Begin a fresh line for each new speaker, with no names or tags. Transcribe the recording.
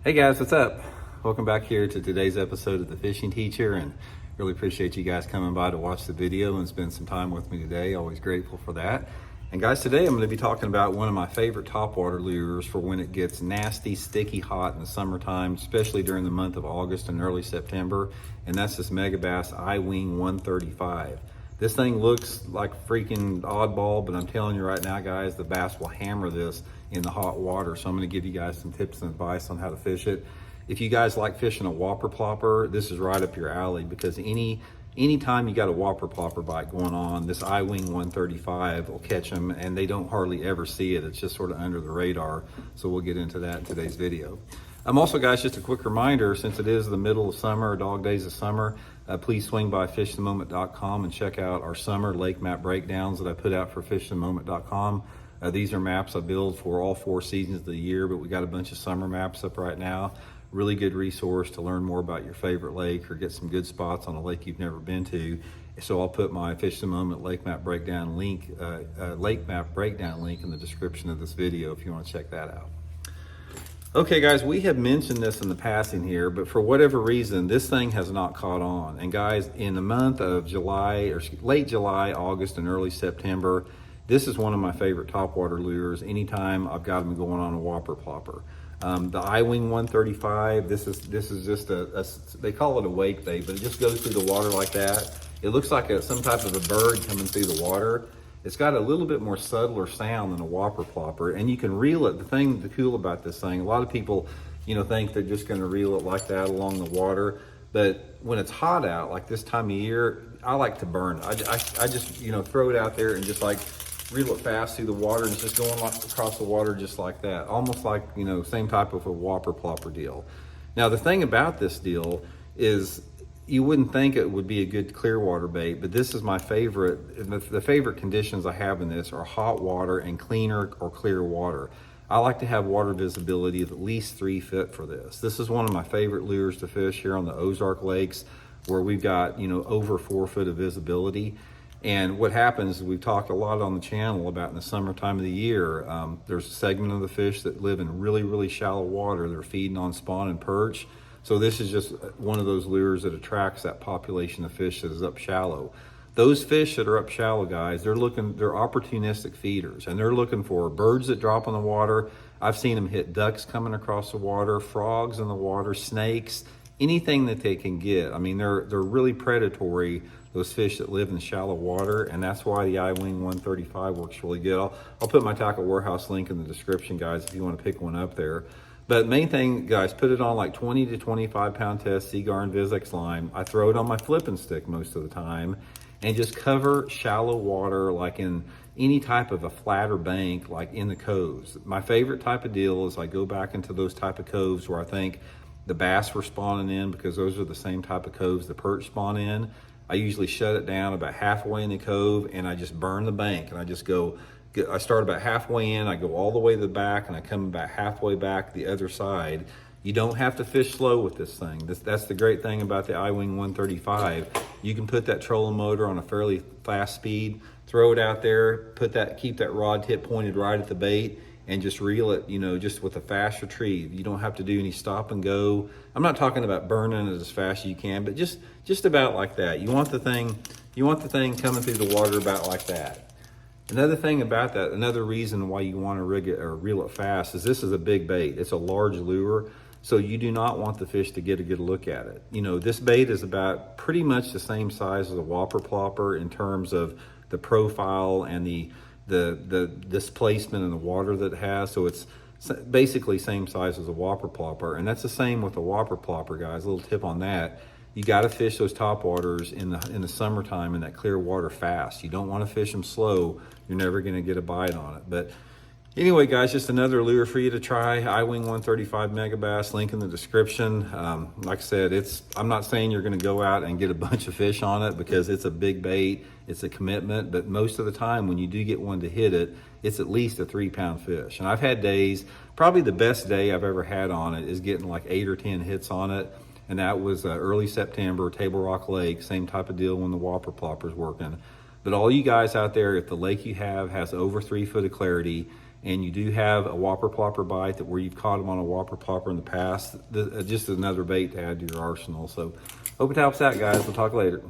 Hey guys, what's up? Welcome back here to today's episode of The Fishing Teacher, and really appreciate you guys coming by to watch the video and spend some time with me today. Always grateful for that. And guys, today I'm going to be talking about one of my favorite topwater lures for when it gets nasty, sticky hot in the summertime, especially during the month of August and early September. And that's this Megabass I-Wing 135. This thing looks like freaking oddball, but I'm telling you right now, guys, the bass will hammer this in the hot water. So I'm going to give you guys some tips and advice on how to fish it. If you guys like fishing a Whopper Plopper, this is right up your alley, because anytime you got a Whopper Plopper bite going on, this I-Wing 135 will catch them, and they don't hardly ever see it. It's just sort of under the radar. So we'll get into that in today's video. Also, guys, just a quick reminder, since it is the middle of summer, dog days of summer, please swing by fishthemoment.com and check out our summer lake map breakdowns that I put out for fishthemoment.com. These are maps I build for all 4 seasons of the year, but we got a bunch of summer maps up right now. Really good resource to learn more about your favorite lake or get some good spots on a lake you've never been to. So I'll put my Fish the Moment lake map breakdown link in the description of this video if you want to check that out. Okay guys, we have mentioned this in the passing here, but for whatever reason, this thing has not caught on. And guys, in the month of July, or late July, August, and early September, this is one of my favorite topwater lures anytime I've got them going on a Whopper Plopper. The I-Wing 135, this is just they call it a wake bait, but it just goes through the water like that. It looks like some type of a bird coming through the water. It's got a little bit more subtler sound than a Whopper Plopper, and you can reel it. The cool about this thing, a lot of people, think they're just gonna reel it like that along the water, but when it's hot out, like this time of year, I like to burn. I just, throw it out there and just like reel it fast through the water, and it's just going across the water just like that. Almost like, same type of a Whopper Plopper deal. Now, the thing about this deal is, you wouldn't think it would be a good clear water bait, but this is my favorite. The favorite conditions I have in this are hot water and cleaner or clear water. I like to have water visibility of at least 3 feet for this. This is one of my favorite lures to fish here on the Ozark Lakes, where we've got, over 4 foot of visibility. And what happens is, we've talked a lot on the channel about in the summertime of the year, there's a segment of the fish that live in really, really shallow water. They're feeding on spawn and perch. So this is just one of those lures that attracts that population of fish that is up shallow. Those fish that are up shallow, guys, they're opportunistic feeders, and they're looking for birds that drop in the water. I've seen them hit ducks coming across the water, frogs in the water, snakes, anything that they can get. I mean, they're really predatory, those fish that live in shallow water, and that's why the I-Wing 135 works really good. I'll put my Tackle Warehouse link in the description, guys, if you want to pick one up there. But main thing, guys, put it on like 20 to 25 pound test Seagar and Vizex line. I throw it on my flipping stick most of the time, and just cover shallow water, like in any type of a flatter bank, like in the coves. My favorite type of deal is I go back into those type of coves where I think the bass were spawning in, because those are the same type of coves the perch spawn in. I usually shut it down about halfway in the cove, and I just burn the bank, and I start about halfway in, I go all the way to the back, and I come about halfway back the other side. You don't have to fish slow with this thing. That's the great thing about the I-Wing 135. You can put that trolling motor on a fairly fast speed, throw it out there, keep that rod tip pointed right at the bait, and just reel it, just with a fast retrieve. You don't have to do any stop and go. I'm not talking about burning it as fast as you can, but just about like that. You want the thing coming through the water about like that. Another thing about that, another reason why you want to rig it or reel it fast, is this is a big bait. It's a large lure, so you do not want the fish to get a good look at it. This bait is about pretty much the same size as a Whopper Plopper in terms of the profile and the displacement in the water that it has. So it's basically same size as a Whopper Plopper, and that's the same with the Whopper Plopper, guys. A little tip on that. You got to fish those top waters in the summertime in that clear water fast. You don't want to fish them slow. You're never going to get a bite on it. But anyway, guys, just another lure for you to try. I-Wing 135 Megabass, link in the description. Like I said, I'm not saying you're going to go out and get a bunch of fish on it, because it's a big bait. It's a commitment. But most of the time, when you do get one to hit it, it's at least a 3-pound fish. And I've had days, probably the best day I've ever had on it is getting like 8 or 10 hits on it. And that was early September, Table Rock Lake, same type of deal when the Whopper Plopper's working. But all you guys out there, if the lake you have has over 3 foot of clarity, and you do have a Whopper Plopper bite that where you've caught them on a Whopper Plopper in the past, just another bait to add to your arsenal. So hope it helps out, guys. We'll talk later.